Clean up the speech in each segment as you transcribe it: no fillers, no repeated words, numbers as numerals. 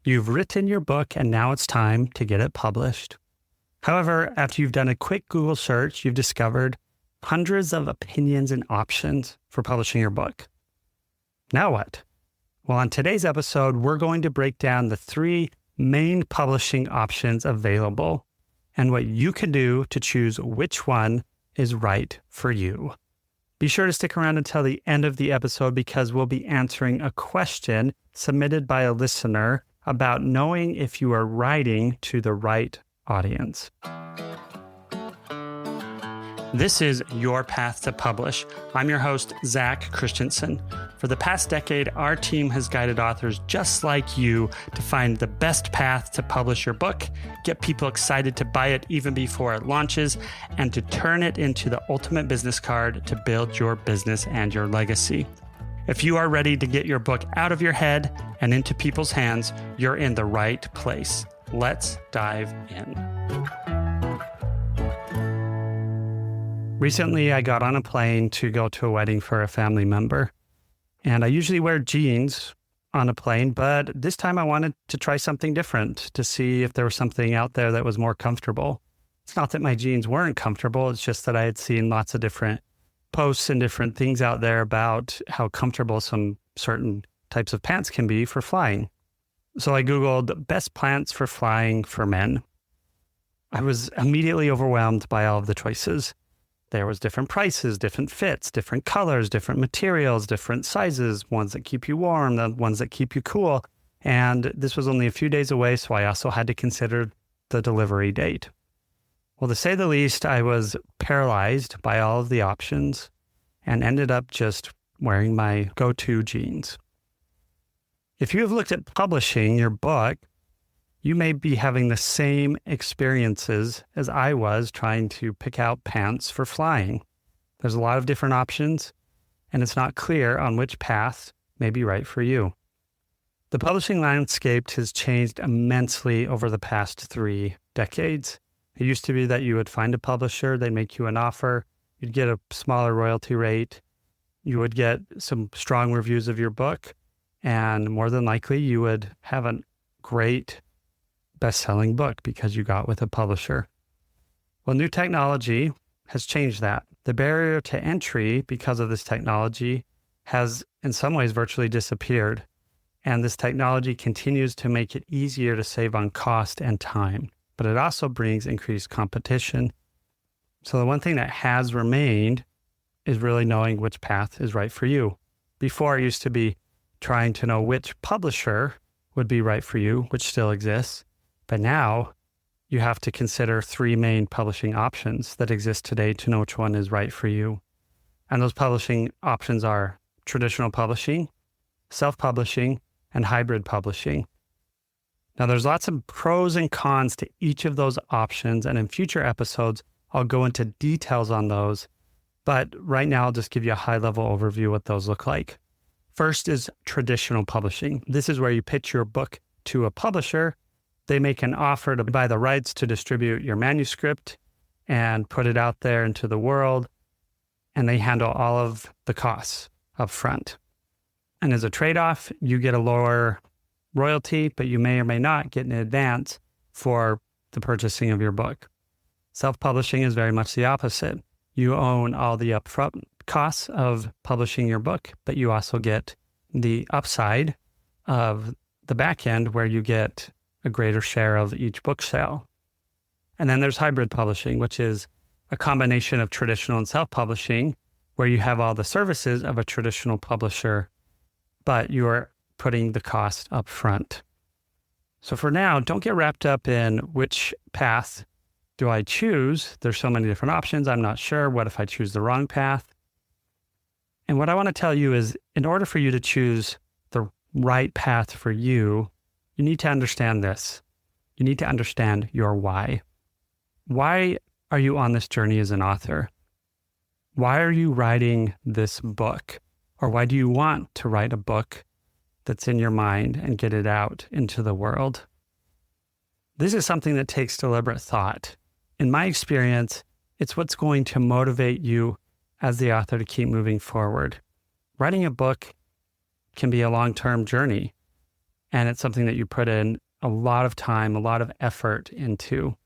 You've written your book and now it's time to get it published. However, after you've done a quick Google search, you've discovered hundreds of opinions and options for publishing your book. Now what? Well, on today's episode, we're going to break down the 3 main publishing options available and what you can do to choose which one is right for you. Be sure to stick around until the end of the episode because we'll be answering a question submitted by a listener about knowing if you are writing to the right audience. This is Your Path to Publish. I'm your host, Zach Christensen. For the past decade, our team has guided authors just like you to find the best path to publish your book, get people excited to buy it even before it launches, and to turn it into the ultimate business card to build your business and your legacy. If you are ready to get your book out of your head and into people's hands, you're in the right place. Let's dive in. Recently, I got on a plane to go to a wedding for a family member. And I usually wear jeans on a plane, but this time I wanted to try something different to see if there was something out there that was more comfortable. It's not that my jeans weren't comfortable. It's just that I had seen lots of different posts and different things out there about how comfortable some certain types of pants can be for flying. So I Googled best pants for flying for men. I was immediately overwhelmed by all of the choices. There was different prices, different fits, different colors, different materials, different sizes, ones that keep you warm, the ones that keep you cool. And this was only a few days away, so I also had to consider the delivery date. Well, to say the least, I was paralyzed by all of the options and ended up just wearing my go-to jeans. If you have looked at publishing your book, you may be having the same experiences as I was trying to pick out pants for flying. There's a lot of different options, and it's not clear on which path may be right for you. The publishing landscape has changed immensely over the past 3 decades. It used to be that you would find a publisher, they'd make you an offer, you'd get a smaller royalty rate, you would get some strong reviews of your book, and more than likely you would have a great best-selling book because you got with a publisher. Well, new technology has changed that. The barrier to entry because of this technology has in some ways virtually disappeared. And this technology continues to make it easier to save on cost and time, but it also brings increased competition. So the one thing that has remained is really knowing which path is right for you. Before it used to be trying to know which publisher would be right for you, which still exists. But now you have to consider 3 main publishing options that exist today to know which one is right for you. And those publishing options are traditional publishing, self-publishing, and hybrid publishing. Now there's lots of pros and cons to each of those options. And in future episodes, I'll go into details on those. But right now, I'll just give you a high-level overview of what those look like. First is traditional publishing. This is where you pitch your book to a publisher. They make an offer to buy the rights to distribute your manuscript and put it out there into the world, and they handle all of the costs up front. And as a trade-off, you get a lower royalty, but you may or may not get an advance for the purchasing of your book. Self-publishing is very much the opposite. You own all the upfront costs of publishing your book, but you also get the upside of the back end where you get a greater share of each book sale. And then there's hybrid publishing, which is a combination of traditional and self-publishing, where you have all the services of a traditional publisher, but you're putting the cost up front. So for now, don't get wrapped up in which path do I choose. There's so many different options. I'm not sure. What if I choose the wrong path? And what I want to tell you is, in order for you to choose the right path for you, you need to understand this. You need to understand your why. Why are you on this journey as an author? Why are you writing this book? Or why do you want to write a book that's in your mind and get it out into the world? This is something that takes deliberate thought. In my experience, it's what's going to motivate you as the author to keep moving forward. Writing a book can be a long-term journey. and it's something that you put in a lot of time, a lot of effort into,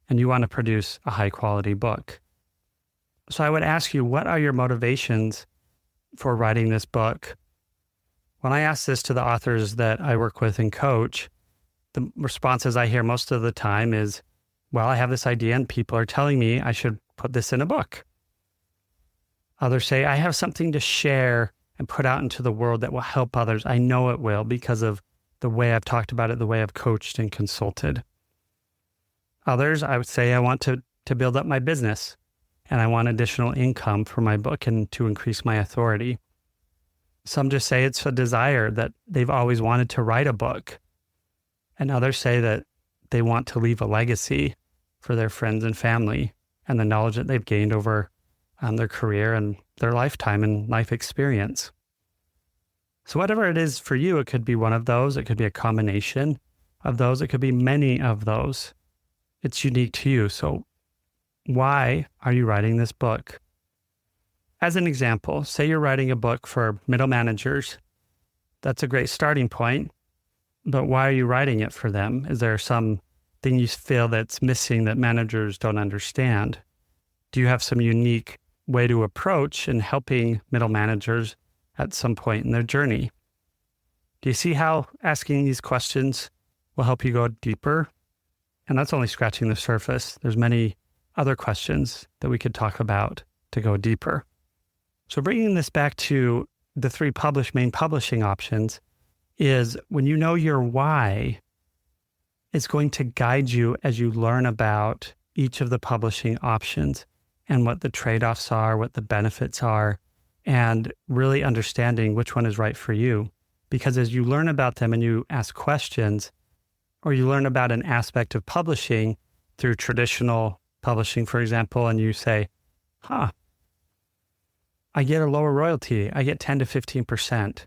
and you want to produce a high quality book. So I would ask you, what are your motivations for writing this book? When I ask this to the authors that I work with and coach, the responses I hear most of the time is, well, I have this idea and people are telling me I should put this in a book. Others say, I have something to share and put out into the world that will help others. I know it will because of the way I've talked about it, the way I've coached and consulted. Others, I would say, I want to build up my business and I want additional income for my book and to increase my authority. Some just say it's a desire that they've always wanted to write a book. And others say that they want to leave a legacy for their friends and family and the knowledge that they've gained over their career and their lifetime and life experience. So whatever it is for you, it could be one of those, it could be a combination of those, it could be many of those. It's unique to you. So why are you writing this book? As an example, say you're writing a book for middle managers. That's a great starting point, but why are you writing it for them? Is there something you feel that's missing that managers don't understand? Do you have some unique way to approach in helping middle managers at some point in their journey? Do you see how asking these questions will help you go deeper? And that's only scratching the surface. There's many other questions that we could talk about to go deeper. So bringing this back to the three main publishing options is when you know your why, it's going to guide you as you learn about each of the publishing options and what the trade-offs are, what the benefits are, and really understanding which one is right for you. Because as you learn about them and you ask questions, or you learn about an aspect of publishing through traditional publishing, for example, and you say, I get a lower royalty. I get 10 to 15%.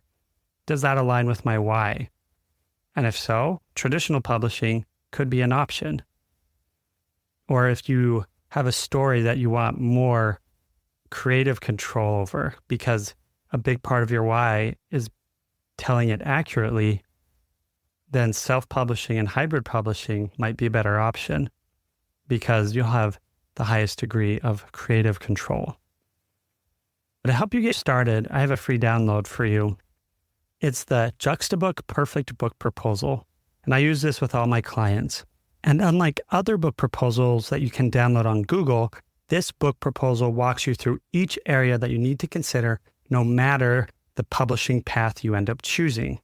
Does that align with my why? And if so, traditional publishing could be an option. Or if you have a story that you want more creative control over, because a big part of your why is telling it accurately, then self-publishing and hybrid publishing might be a better option because you'll have the highest degree of creative control. But to help you get started, I have a free download for you. It's the Juxtabook Perfect Book Proposal, and I use this with all my clients. And unlike other book proposals that you can download on Google, this book proposal walks you through each area that you need to consider, no matter the publishing path you end up choosing.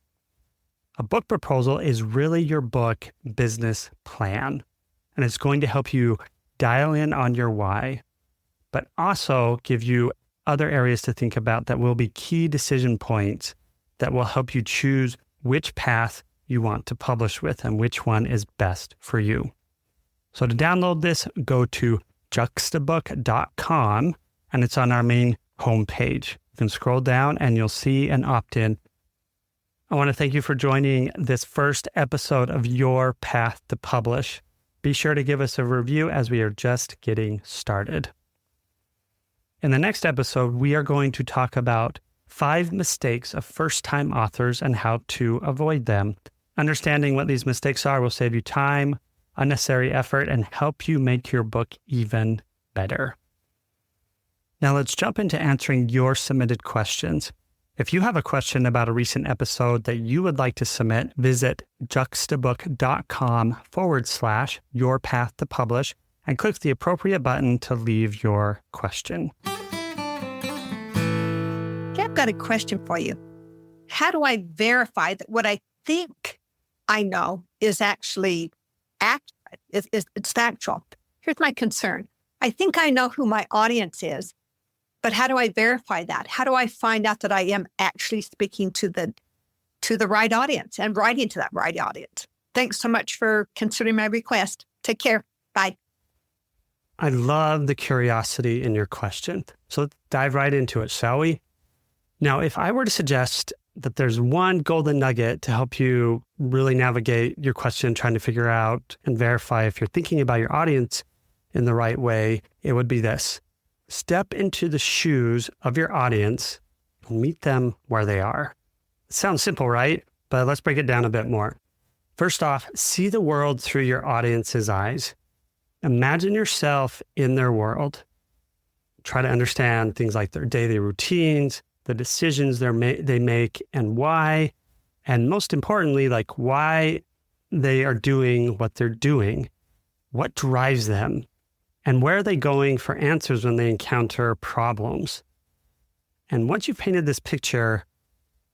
A book proposal is really your book business plan, and it's going to help you dial in on your why, but also give you other areas to think about that will be key decision points that will help you choose which path you want to publish with and which one is best for you. So to download this, go to juxtabook.com, and it's on our main homepage. You can scroll down and you'll see an opt-in. I want to thank you for joining this first episode of Your Path to Publish. Be sure to give us a review as we are just getting started. In the next episode, we are going to talk about 5 mistakes of first-time authors and how to avoid them. Understanding what these mistakes are will save you time, unnecessary effort, and help you make your book even better. Now let's jump into answering your submitted questions. If you have a question about a recent episode that you would like to submit, visit juxtabook.com/your path to publish and click the appropriate button to leave your question. Okay, I've got a question for you. How do I verify that what I think I know is actually accurate? It's factual. Here's my concern. I think I know who my audience is, but how do I verify that? How do I find out that I am actually speaking to the right audience and writing to that right audience? Thanks so much for considering my request. Take care. Bye. I love the curiosity in your question. So let's dive right into it, shall we? Now, if I were to suggest that there's one golden nugget to help you really navigate your question, trying to figure out and verify if you're thinking about your audience in the right way, it would be this. Step into the shoes of your audience and meet them where they are. It sounds simple, right? but let's break it down a bit more. First off, see the world through your audience's eyes. Imagine yourself in their world. Try to understand things like their daily routines, the decisions they make, and why. And most importantly, like why they are doing what they're doing. What drives them? And where are they going for answers when they encounter problems? And once you've painted this picture,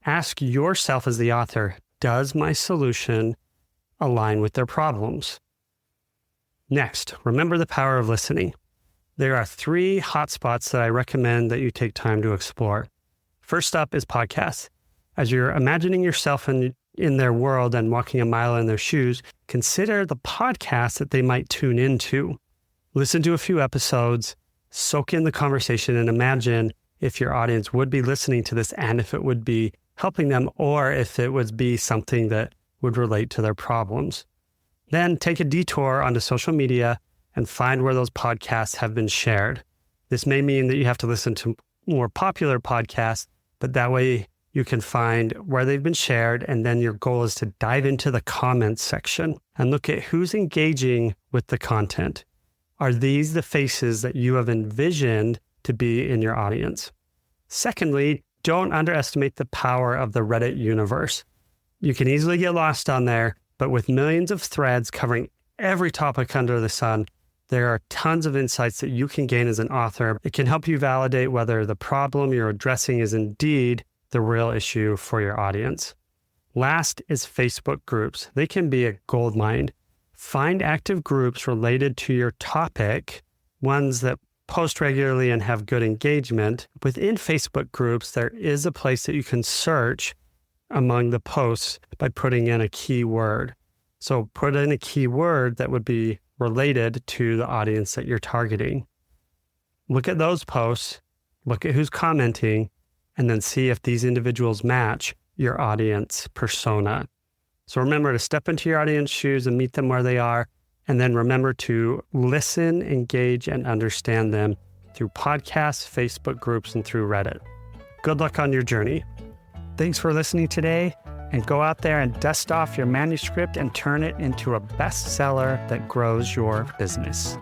ask yourself as the author, does my solution align with their problems? Next, remember the power of listening. There are 3 hotspots that I recommend that you take time to explore. First up is podcasts. As you're imagining yourself in their world and walking a mile in their shoes, consider the podcasts that they might tune into. Listen to a few episodes, soak in the conversation, and imagine if your audience would be listening to this and if it would be helping them or if it would be something that would relate to their problems. Then take a detour onto social media and find where those podcasts have been shared. This may mean that you have to listen to more popular podcasts, but that way you can find where they've been shared, and then your goal is to dive into the comments section and look at who's engaging with the content. Are these the faces that you have envisioned to be in your audience? Secondly, don't underestimate the power of the Reddit universe. You can easily get lost on there, but with millions of threads covering every topic under the sun, there are tons of insights that you can gain as an author. It can help you validate whether the problem you're addressing is indeed the real issue for your audience. Last is Facebook groups. They can be a goldmine. Find active groups related to your topic, ones that post regularly and have good engagement. Within Facebook groups, there is a place that you can search among the posts by putting in a keyword. So put in a keyword that would be related to the audience that you're targeting. Look at those posts, look at who's commenting, and then see if these individuals match your audience persona. So remember to step into your audience shoes and meet them where they are. And then remember to listen, engage, and understand them through podcasts, Facebook groups, and through Reddit. Good luck on your journey. Thanks for listening today, and go out there and dust off your manuscript and turn it into a bestseller that grows your business.